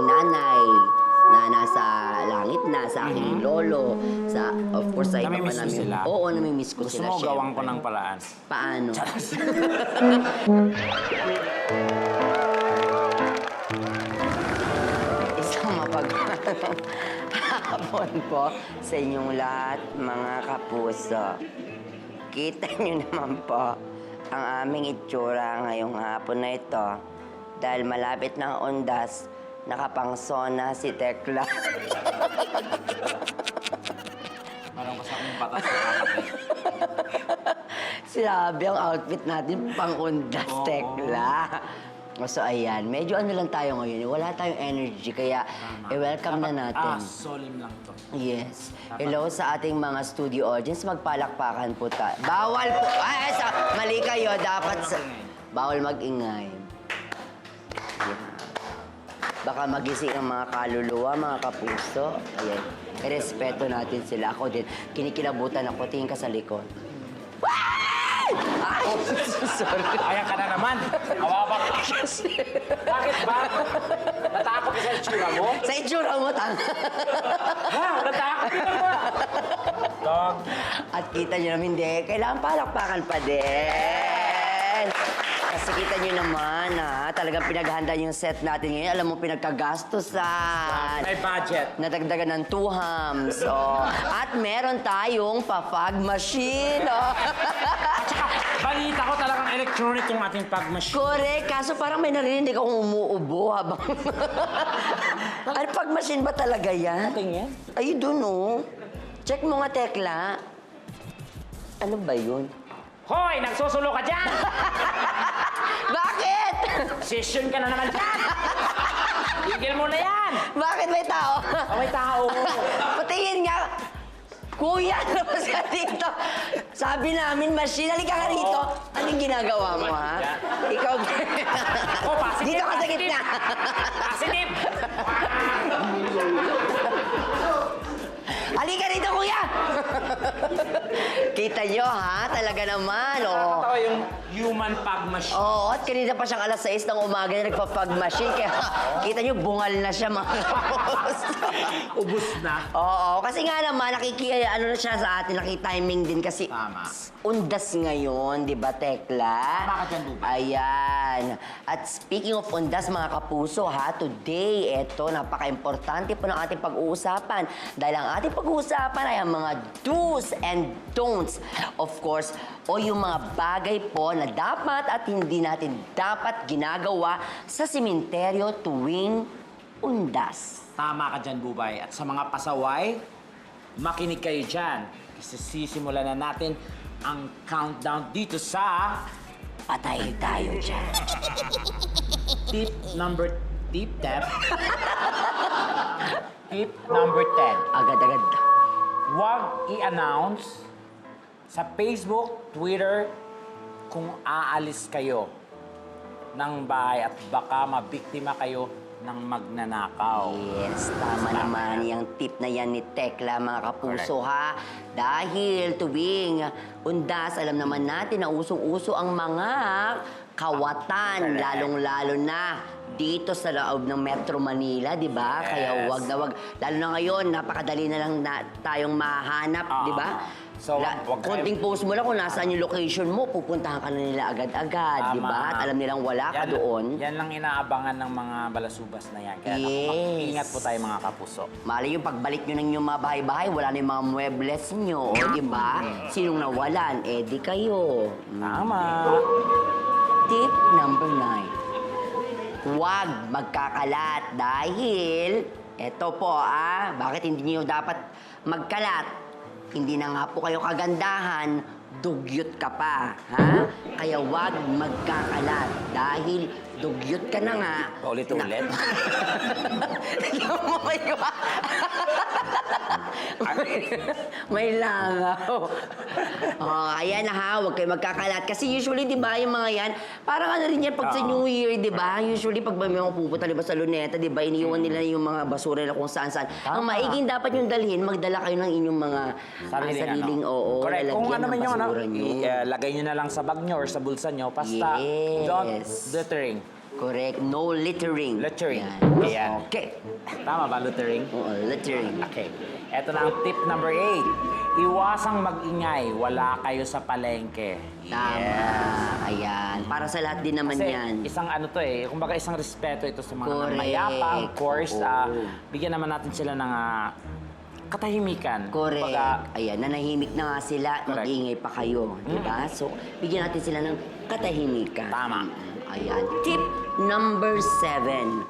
aking nanay na nasa langit na, sa aking lolo, of course, sa iba pa Namimiss mo namin. sila? Oo, namimiss ko Gusto sila, mo gawang ko syempre. ng paraan? Paano? Isang hapon po sa inyong lahat, mga kapuso. Kita niyo naman po ang aming itsura ngayong hapon na ito dahil malapit ng undas, nakapangsona si Tekla. Parang kasi akong patas sa kapatid. Sinabi ang outfit natin pang undas, Oo. Tekla. So ayan, medyo ano lang tayo ngayon, wala tayong energy, kaya welcome na natin. Solim lang to. Yes. Hello sa ating mga studio audience. Magpalakpakan po tayo. Bawal po. Mali kayo. Dapat sa... Bawal mag-ingay. Yan. Baka magising ang mga kaluluwa, mga kapuso. Ayan. Respeto natin sila. Ako din. Kinikilabutan ako. Tingin ka sa likod. Ay! Sorry. Ayan ka na naman. Kawawa ka. Bakit ba? Natakot ka sa itsura mo? Sa itsura mo, tanga. Ha? Natakot ka naman. Dog. At kita nyo naman, hindi. Kailangan palakpakan pa din. Kasi kita nyo naman, ha? Talagang pinaghanda yung set natin ngayon. Alam mo, pinagkagastusan. May budget. Nadagdagan ng 2 hams. Oh. At meron tayong pa-fog machine. Oh. Balita ko talagang electronic yung ating pag machine. Correct. Kaso parang may narinig akong umuubo habang... Ano, fog machine ba talaga yan? Tingin. Ay, doon, oh. Check mo nga, Tekla. Ano ba yun? Hoy! Nagsusulo ka dyan! Bakit? Session ka na naman dyan! Tigil mo na yan! Bakit may tao? Oh, may tao. Patingin nga. Kuya, labas ka dito. Sabi namin, machine, halika ka rito. Anong ginagawa mo, ha? Ikaw, Oh, pasikip, dito ka sa pasikip. gitna. Pasinip! Halika rito, kuya! Kita nyo, ha? Talaga naman, oh. Ito yung human pag machine. Oo, at kanina pa siyang alas 6 ng umaga na nagpa-fog machine. Kaya kita nyo, bungal na siya, mga kapos. Ubus na. Oo, kasi nga naman, ano na siya sa atin, naki-timing din kasi Tama. undas ngayon, di ba, Tekla? Tama ka dyan, Duba. Ayan. At speaking of undas, mga kapuso, ha, today, eto, napaka-importante po ng ating pag-uusapan. Dahil ang ating pag-uusapan ay ang mga do's and don'ts. Of course, o yung mga bagay po na dapat at hindi natin dapat ginagawa sa simenteryo tuwing undas. Tama ka dyan, Bubay. At sa mga pasaway, makinig kayo dyan. Kasi sisimulan na natin ang countdown dito sa Patay tayo dyan. tip number 10. Agad-agad. Huwag i-announce sa Facebook, Twitter, kung aalis kayo ng bahay at baka mabiktima kayo ng magnanakaw. Yes, tama naman yung tip na yan ni Tekla, mga kapuso, ha? Dahil tuwing undas, alam naman natin na usong-uso ang mga kawatan, lalong-lalo na dito sa loob ng Metro Manila, di ba? Yes. Kaya wag na wag. Lalo na ngayon, napakadali na lang na tayong mahanap, di ba? So, wag kayo- konting post mo lang kung nasaan yung location mo, pupuntahan ka na nila agad-agad, di ba? At alam nilang wala ka doon. Yan lang inaabangan ng mga balasubas na yan. Kaya Yes. mag-ingat po tayo mga kapuso. Mali yung pagbalik nyo ng inyong mga bahay-bahay, wala na yung mga muebles nyo, di ba? Sinong nawalan? Eh, di kayo. Tama. Tip number 9. Huwag magkakalat dahil, eto po bakit hindi nyo dapat magkalat? Hindi na nga po kayo kagandahan, dugyot ka pa, ha? Kaya huwag magkakalat dahil dugyot ka na nga. Paulit-ulit. Tignan mo kayo. May langaw. Ayan na ha, huwag kayo magkakalat. Kasi usually, di ba, yung mga yan, parang ano rin yan pag sa New Year, di ba? Usually, pag may mga pupunta, di ba, sa Luneta, di ba, iniiwan nila yung mga basura na kung saan-saan. Ang maiging dapat yung dalhin, magdala kayo ng inyong mga sariling, oo, Correct. Kung lalagyan ano ng man yung basura nyo. lagay nyo na lang sa bag nyo or sa bulsa nyo, basta Yes. don't littering. Correct. No littering. Littering. Yan. Ayan. Okay. Tama ba, littering? Oo, littering. Okay. Ito na ang tip number 8. Iwasang mag-ingay. Wala kayo sa palengke. Tama. Ayan. Para sa lahat din naman Kasi yan. isang ano to eh, kumbaga isang respeto ito sa mga Correct. mayapa. Of course, Oo. bigyan naman natin sila ng katahimikan. Correct. Kumbaga, Ayan, nanahimik na nga sila, Correct. mag-iingay pa kayo. Diba? So, bigyan natin sila ng katahimikan. Tama. Ayan. Tip number 7.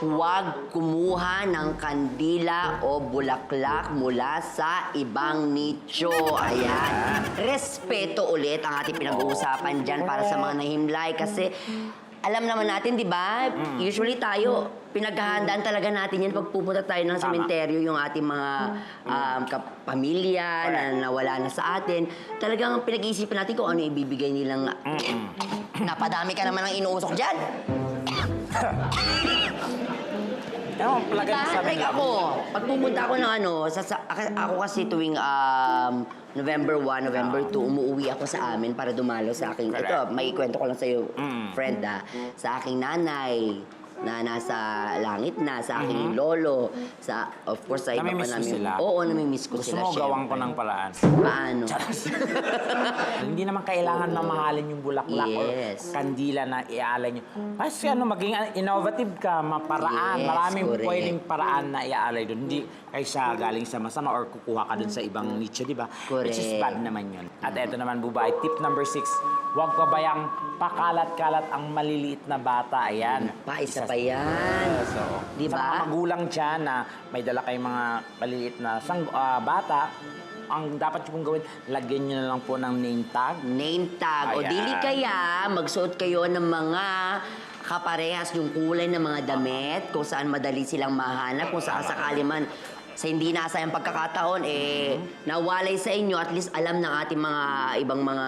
Huwag kumuha ng kandila o bulaklak mula sa ibang nicho. Ayan. Respeto ulit ang ating pinag-uusapan dyan para sa mga nahimlay. Kasi alam naman natin, di ba? Usually tayo, pinaghahandaan talaga natin yan pag pupunta tayo ng sementeryo, yung ating mga pamilya na nawala na sa atin. Talagang pinag-iisipan natin kung ano ibibigay nilang... Napadami ka naman ng inuusok dyan. palagay mo sa Like ako, pag pupunta ako ng ano, ako kasi tuwing November 1, November 2, umuwi ako sa amin para dumalo sa aking, Correct. ito, may kwento ko lang sa'yo, friend sa aking nanay, na nasa langit na, sa aking lolo, sa, of course, sa iba pa Namimiss mo namin. sila? Oo, namimiss ko Gusto sila, mo gawang ko syempre. ng paraan. Paano? Hindi naman kailangan na mahalin yung bulaklak Yes. or kandila na iaalay nyo. Kasi maging innovative ka, maparaan. Yes, Maraming correct. pwedeng paraan na iaalay doon. Hindi kaysa galing sa masama or kukuha ka doon sa ibang nicho, di ba? Which is Correct. bad naman yun. At eto naman, Bubay, tip number 6. Huwag pabayang pakalat-kalat ang maliliit na bata. Ayan. Isa pa yan. So, Di sa mga ba? magulang dyan na may dala kayong mga maliliit na bata, ang dapat nyo pong gawin, lagyan nyo na lang po ng name tag. Name tag. O Ayan. dili kaya, magsuot kayo ng mga kaparehas yung kulay ng mga damit, kung saan madali silang mahanap, kung saan sakali man sa hindi nasayang pagkakataon, nawalay sa inyo, at least alam ng ating mga ibang mga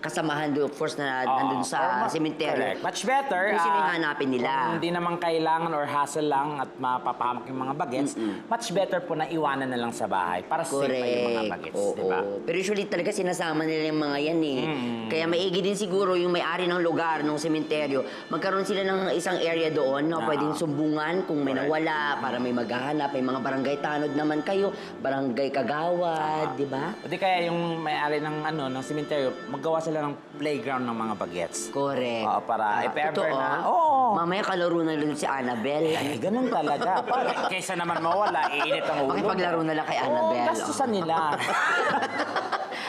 kasamahan doon, of course, na nandun sa sementeryo. Correct. Much better. Kung sino yung hanapin nila. Kung hindi naman kailangan or hassle lang at mapapahamak yung mga bagets, much better po na iwanan na lang sa bahay para safe pa yung mga bagets, Oo. di ba? Pero usually talaga sinasama nila yung mga yan eh. Kaya maigi din siguro yung may-ari ng lugar, ng sementeryo, magkaroon sila ng isang area doon na pwedeng sumbungan kung may nawala, para may maghahanap, may mga barangay tanod naman kayo, barangay kagawad, di ba? O di kaya yung may-ari ng ng sementeryo, maggawa sila ng playground ng mga bagets. Correct. Oo, para if ever Totoo. na, oo. Mamaya kalaro na lang si Annabelle. Eh, ganun talaga. Kaysa naman mawala, iinit ang ulo. Makipaglaro na lang kay Annabelle. Gastusan nila.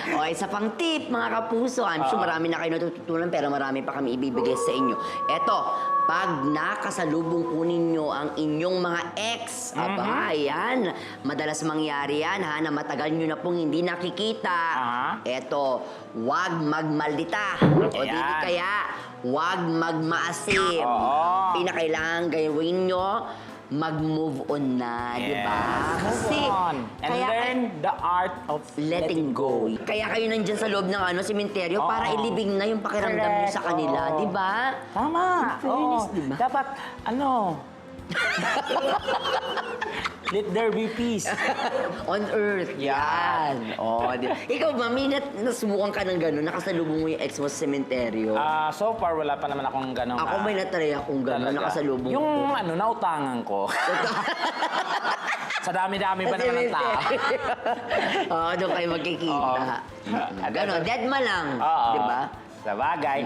O, isa pang tip, mga kapuso. I'm sure marami na kayo natututunan, pero marami pa kami ibibigay sa inyo. Eto, pag nakasalubong po ninyo ang inyong mga ex, aba, ayan, madalas mangyari yan, ha, na matagal nyo na pong hindi nakikita. Eto, huwag magmaldita. O di Ayan. kaya, huwag magmaasim. Oo. Pinakailangan gawin nyo, mag-move on na, di ba? Kasi, Move on. And kaya, learn the art of letting go. Kaya kayo nandyan sa loob ng sementeryo para ilibing na yung pakiramdam nyo sa kanila, Oo. di ba? Tama. fairness, Oo. di ba? Dapat, let there be peace. On earth. Yan. Oh, di ba? Ikaw ba, may nasubukan ka ng gano'n, nakasalubong mo yung ex mo sa sementeryo? So far, wala pa naman akong ganong... Ako may natry akong gano'n, talaga. nakasalubong Yung ko. nautangan ko. Sa dami-dami pa naman ng tao. Oo, doon kayo magkikita. Gano'n, dead ma lang. Oo. Di ba? Sa bagay.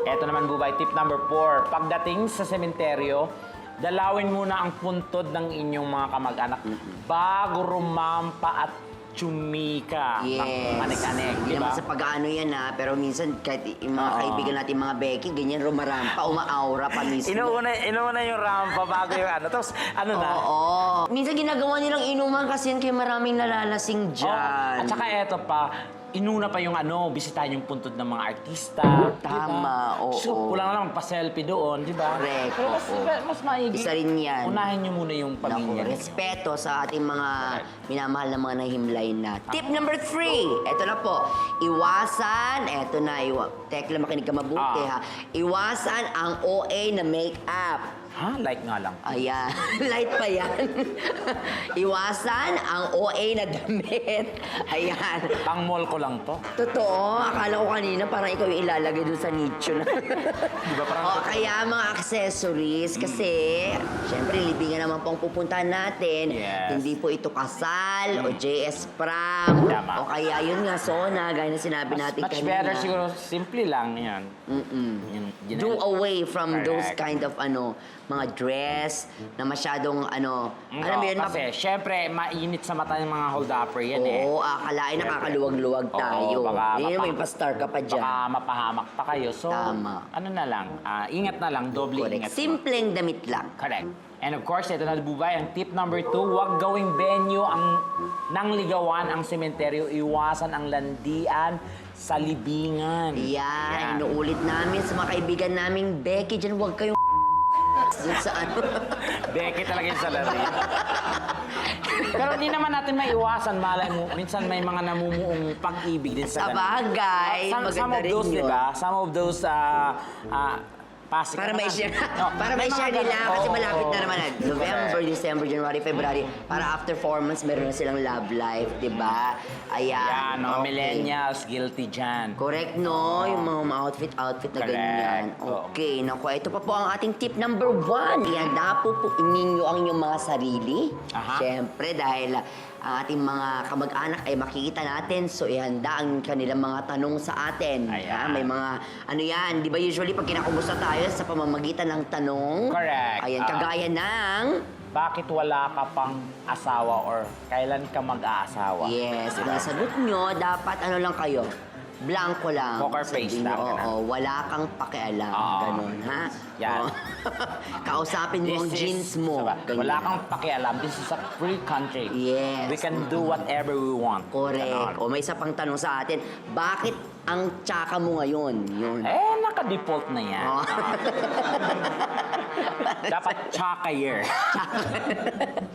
Eto naman, Bubay, tip number 4. Pagdating sa sementeryo, dalawin muna ang puntod ng inyong mga kamag-anak bago rumampa at tsumika. Yes. Manik-anik, Hindi di ba? naman sa pag-ano yan ha, pero minsan kahit yung mga kaibigan natin, mga Becky, ganyan rumarampa, umaaura pa mismo. Inuuna yung rampa bago yung Tapos, na? Oo. Minsan ginagawa nilang inuman kasi yan kaya maraming nalalasing dyan. At saka eto pa, inuna pa yung bisitahin yung puntod ng mga artista. Tama, oo. So, kulang na lang pa-selfie doon, di ba? Correct, Pero oo. mas maigi. Isa rin yan. Unahin nyo muna yung Naku, pamilya. respeto sa ating mga minamahal na mga nahimlay na. Tip number 3. Ito na po. Iwasan. Ito na. Tek lang, makinig ka mabuti ha. Iwasan ang OA na make-up. Ha? Like nga lang. Ayan, light pa yan. Iwasan ang OA na damit. Ayan. Pang mall ko lang to. Totoo, akala ko kanina parang ikaw yung ilalagay dun sa nicho na. Diba parang... O kaya mga accessories kasi syempre libingan naman pong pupuntahan natin. Yes. Hindi po ito kasal o JS prom Tama. o kaya yun nga sona gaya na sinabi natin Much kanina. better siguro, simple lang yan. Yun Do away from those Correct. kind of mga dress na masyadong alam mo yun, kasi syempre, mainit sa mata ng mga hold-upper yan eh. oo, akalain nakakaluwag-luwag tayo. Oo, baka Yun may pastar ka pa dyan. Baka mapahamak pa kayo. So, Tama. ano na lang, ingat na lang, doble Correct. ingat. Simpleng damit lang. Correct. And of course, ito na Bubay, ang tip number 2, huwag gawing venue ng ligawan ang sementeryo, iwasan ang landian sa libingan. Yan, inuulit namin sa mga kaibigan naming Becky dyan, huwag kayong dun sa Deke talaga yung salary. Pero hindi naman natin maiwasan, malay mo, minsan may mga namumuong pag-ibig din sa ganun. Sabagay, Some maganda of rin those, yun. diba? Some of those, pasik Para naman. may share, No, para may mga share ganun. nila kasi Oo, malapit na oo. naman November, December, January, February. Para after 4 months, meron na silang love life, di ba? Ayan. Yan, mga okay. millennials, guilty dyan. Correct, no? Yung mga outfit na Correct. ganyan. Oo. Okay, naku, ito pa po ang ating tip number 1. Ihanda po ninyo ang inyong mga sarili. Aha. Siyempre, dahil ang ating mga kamag-anak ay makikita natin, so ihanda ang kanilang mga tanong sa atin. Ayan. Ha? May mga, yan, di ba usually pag kinakumusta tayo sa pamamagitan ng tanong? Correct. Ayan, kagaya ng... Bakit wala ka pang asawa or kailan ka mag-aasawa? Yes, Diba? ang sagot nyo, dapat lang kayo, blanco lang. Poker Sabihin face nyo, lang, ganun. oo, wala kang pakialam. Oo. Ganun, ha? Yan. Oo. Kausapin mo ang This is- jeans mo. diba? Ganyan. Wala kang pakialam. This is a free country. Yes. We can do whatever we want. Correct. Ganon. O may isa pang tanong sa atin, bakit ang tsaka mo ngayon? Yun. Eh, naka-default na yan. Oo. Dapat tsaka year.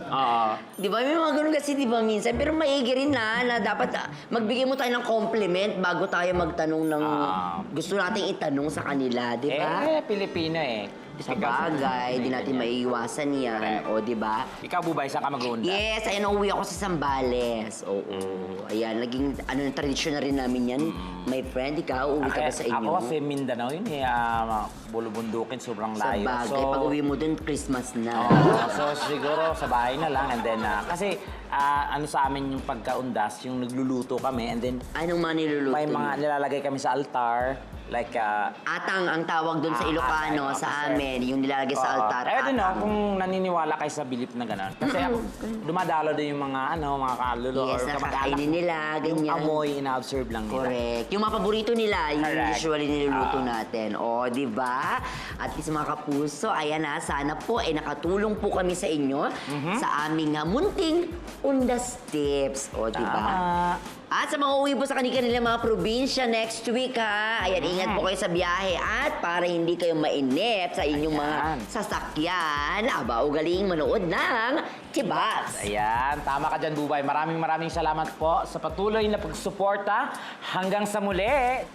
Oo. Di ba? May mga ganun kasi, di ba, minsan. Pero maigi rin na dapat magbigay mo tayo ng compliment bago tayo magtanong ng gusto nating itanong sa kanila, di ba? Eh, Pilipino eh. Sa bagay, di natin maiiwasan yan. Correct. O, di ba? Ikaw, Bubay, saan ka mag-uunda? Yes, ayan, uuwi ako sa Sambales. Oo. Ayan, naging tradisyon na rin namin yan. My friend, ikaw, uuwi ka ba sa inyo? Ako kasi Mindanao yun eh. Bulubundukin, sobrang Sa layo. bagay, pag uwi mo dun, Christmas na. So siguro sa bahay na lang and then kasi ano sa amin yung pagkaundas, yung nagluluto kami and then Anong mga niluluto may niyo? mga nilalagay kami sa altar like Atang ang tawag dun sa Ilocano, atang, sa kasi- amin, yung nilalagay sa altar. Eh din atang. kung naniniwala kayo sa bilip na gano'n. Kasi dumadalo din yung mga mga kalulo Yes, or kamag-anak. nakakainin nila, Yung ganyan. amoy, ina-observe lang nila. Correct. Yung mga paborito nila, yung Correct. usually niluluto natin. O, di ba? At least mga kapuso, ayan na, sana po ay nakatulong po kami sa inyo sa aming munting undas tips. O, di ba? Tama. At sa mga uwi po sa kanila mga probinsya next week, ha? Ayan, ingat po kayo sa biyahe. At para hindi kayo mainip sa inyong mga Ayan. sasakyan, aba, ugaling manood ng Tibas. Ayan, tama ka dyan, Bubay. Maraming salamat po sa patuloy na pagsuporta. Hanggang sa muli,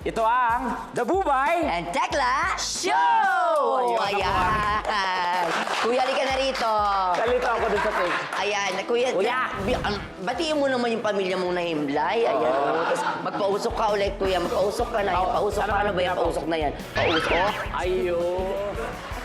ito ang The Bubay! And Tekla Show! Ayun, Ayan! Kuya, halika na rito. Kalito ako dun sa take. Ayan, kuya, Kuya. batiin mo naman yung pamilya mong nahimlay. Ayan, tapos magpausok ka ulit, kuya. Magpausok ka na. Yan, pausok, Ano paano ba ba yan? ako? Pausok na yan. Pausok. Ayun.